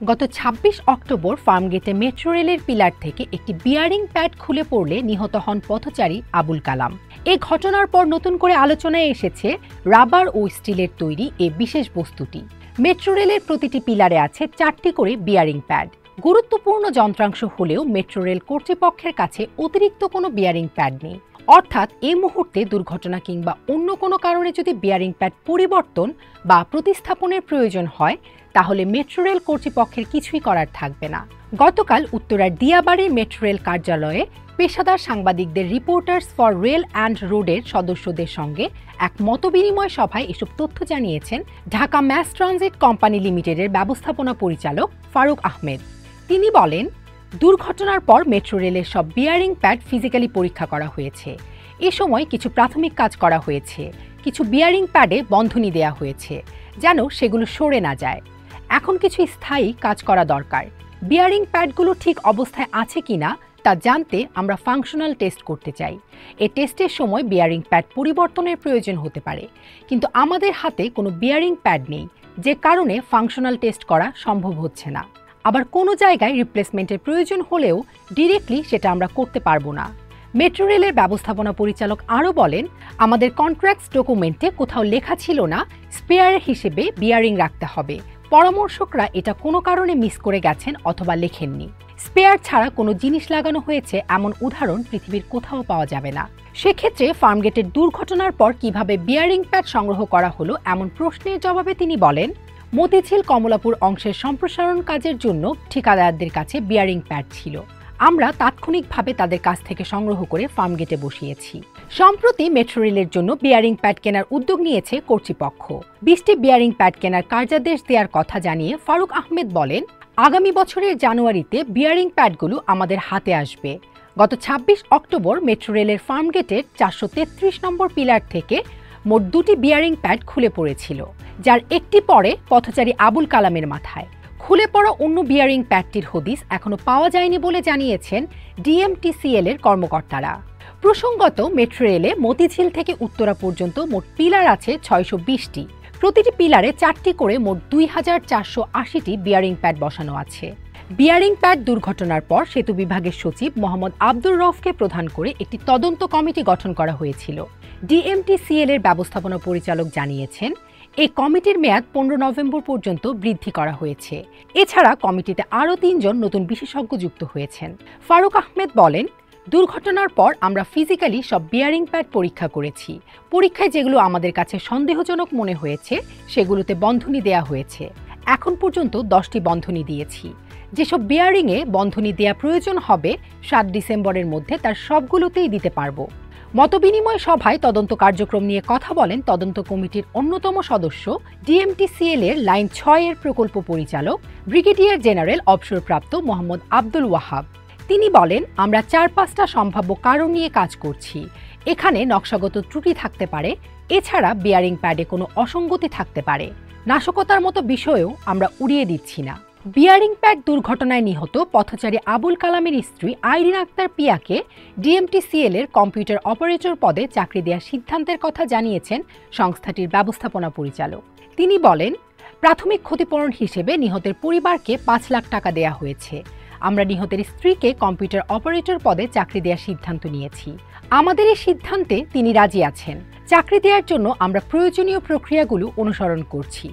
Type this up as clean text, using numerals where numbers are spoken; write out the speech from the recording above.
গত ২৬ October ফার্মগেটে metro রেলের pillar থেকে একটি বিয়ারিং প্যাড খুলে পড়লে নিহত হন পথচারী আবুল কালাম। এই ঘটনার পর নতুন করে আলোচনায় এসেছে রাবার ও স্টিলের তৈরি এই বিশেষ বস্তুটি। মেট্রো রেলের প্রতিটি পিলারে আছে ৪টি করে বিয়ারিং প্যাড। গুরুত্বপূর্ণ যন্ত্রাংশ হলেও মেট্রো রেল কর্তৃপক্ষের কাছে অতিরিক্ত কোনো বিয়ারিং প্যাড নেই। অর্থাৎ এই মুহূর্তে দুর্ঘটনা কিংবা অন্য কোনো কারণে যদি বিয়ারিং প্যাড পরিবর্তন বা প্রতিস্থাপনের প্রয়োজন হয়, তাহলে মেট্রো রেল কর্তৃপক্ষের কিছুই করার থাকবে না। গতকাল উত্তরার দিয়াবাড়ির মেট্রো রেল কার্যালয়ে পেশাদার সাংবাদিকদের রিপোর্টার্স ফর রেল অ্যান্ড রোডের সদস্যদের সঙ্গে এক মতবিনিময় সভায় এসব তথ্য জানিয়েছেন ঢাকা ম্যাস ট্রানজিট কোম্পানি লিমিটেডের ব্যবস্থাপনা পরিচালক ফারুক আহমেদ। তিনি বলেন, দুর্ঘটনার পর মেট্রো রেলের সব বিয়ারিং প্যাড ফিজিক্যালি পরীক্ষা করা হয়েছে। এ সময় কিছু প্রাথমিক কাজ করা হয়েছে। কিছু বিয়ারিং প্যাডে বন্ধনী দেয়া হয়েছে যেন সেগুলো সরে না যায়। এখন কিছু স্থায়ী কাজ করা দরকার। বিয়ারিং প্যাডগুলো ঠিক অবস্থায় আছে কিনা তা জানতে আমরা ফাংশনাল টেস্ট করতে চাই। এই টেস্টের সময় বিয়ারিং প্যাড পরিবর্তনের প্রয়োজন হতে পারে, কিন্তু আমাদের হাতে কোনো বিয়ারিং প্যাড নেই, যে কারণে ফাংশনাল টেস্ট করা সম্ভব হচ্ছে না। আবার কোনো জায়গায় রিপ্লেসমেন্টের প্রয়োজন হলেও ডিরেক্টলি সেটা আমরা করতে পারবো না। মেট্রো রেলের ব্যবস্থাপনা পরিচালক আরও বলেন, আমাদের কন্ট্রাক্টস ডকুমেন্টে কোথাও লেখা ছিল না স্পেয়ার হিসেবে বিয়ারিং রাখতে হবে। পরামর্শকরা এটা কোনো কারণে মিস করে গেছেন অথবা লেখেননি। স্পেয়ার ছাড়া কোনো জিনিস লাগানো হয়েছে এমন উদাহরণ পৃথিবীর কোথাও পাওয়া যাবে না। সেক্ষেত্রে ফার্মগেটের দুর্ঘটনার পর কিভাবে বিয়ারিং প্যাড সংগ্রহ করা হলো এমন প্রশ্নের জবাবে তিনি বলেন, মতিঝিল কমলাপুর অংশের সম্প্রসারণ কাজের জন্য ঠিকাদারদের কাছে বিয়ারিং প্যাড ছিল। আমরা তাৎক্ষণিকভাবে তাদের কাছ থেকে সংগ্রহ করে ফার্মগেটে বসিয়েছি। সম্প্রতি মেট্রো রেলের জন্য বিয়ারিং প্যাড কেনার উদ্যোগ নিয়েছে কর্তৃপক্ষ। ২০টি বিয়ারিং প্যাড কেনার কার্যাদেশ দেওয়ার কথা জানিয়ে ফারুক আহমেদ বলেন, আগামী বছরের জানুয়ারিতে বিয়ারিং প্যাডগুলো আমাদের হাতে আসবে। গত ২৬ অক্টোবর মেট্রো রেলের ফার্মগেটের ৪৩৩ নম্বর পিলার থেকে মোট ২টি বিয়ারিং প্যাড খুলে পড়েছিল, যার একটি পরে পথচারী আবুল কালামের মাথায়। খুলে পড়া অন্য বিয়ারিং প্যাডটির হদিস এখনো পাওয়া যায়নি বলে জানিয়েছেন ডিএমটিসিএল এর কর্মকর্তারা। প্রসঙ্গত, মেট্রো রেলে মতিঝিল থেকে উত্তরা পর্যন্ত মোট পিলার আছে ৬২০টি। প্রতিটি পিলারে ৪টি করে মোট ২৪৮০টি বিয়ারিং প্যাড বসানো আছে। বিয়ারিং প্যাড দুর্ঘটনার পর সেতু বিভাগের সচিব মোহাম্মদ আব্দুর রউফকে প্রধান করে একটি তদন্ত কমিটি গঠন করা হয়েছিল। ডিএমটিসিএল এর ব্যবস্থাপনা পরিচালক জানিয়েছেন, এই কমিটির মেয়াদ ১৫ নভেম্বর পর্যন্ত বৃদ্ধি করা হয়েছে। এছাড়া কমিটিতে আরও ৩ জন নতুন বিশেষজ্ঞ যুক্ত হয়েছেন। ফারুক আহমেদ বলেন, দুর্ঘটনার পর আমরা ফিজিক্যালি সব বিয়ারিং প্যাড পরীক্ষা করেছি। পরীক্ষায় যেগুলো আমাদের কাছে সন্দেহজনক মনে হয়েছে সেগুলোতে বন্ধনী দেয়া হয়েছে। এখন পর্যন্ত 10টি বন্ধনী দিয়েছি। যেসব বিয়ারিংয়ে বন্ধনী দেয়া প্রয়োজন হবে ৭ ডিসেম্বরের মধ্যে তার সবগুলোতেই দিতে পারব। মতবিনিময় সভায় তদন্ত কার্যক্রম নিয়ে কথা বলেন তদন্ত কমিটির অন্যতম সদস্য ডিএমটিসিএল এর লাইন ৬ এর প্রকল্প পরিচালক ব্রিগেডিয়ার জেনারেল অবসরপ্রাপ্ত মোহাম্মদ আব্দুল ওয়াহাব। তিনি বলেন, আমরা ৪-৫টা সম্ভাব্য কারণ নিয়ে কাজ করছি। এখানে নকশাগত ত্রুটি থাকতে পারে, এছাড়া বিয়ারিং প্যাডে কোনো অসঙ্গতি থাকতে পারে। নাশকতার মতো বিষয়েও আমরা উড়িয়ে দিচ্ছি না। বিয়ারিং প্যাড দুর্ঘটনায় নিহত পথচারী আবুল কালামের স্ত্রী আইরিন আক্তার পিয়াকে ডিএমটিসিএল এর কম্পিউটার অপারেটর পদে চাকরি দেওয়ার সিদ্ধান্তের কথা জানিয়েছেন সংস্থাটির ব্যবস্থাপনা পরিচালক। তিনি বলেন, প্রাথমিক ক্ষতিপূরণ হিসেবে নিহতের পরিবারকে ৫ লাখ টাকা দেয়া হয়েছে। আমরা নিহতের স্ত্রীকে কম্পিউটার অপারেটর পদে চাকরি দেওয়ার সিদ্ধান্ত নিয়েছি। আমাদের এই সিদ্ধান্তে তিনি রাজি আছেন। চাকরি দেওয়ার জন্য আমরা প্রয়োজনীয় প্রক্রিয়াগুলো অনুসরণ করছি।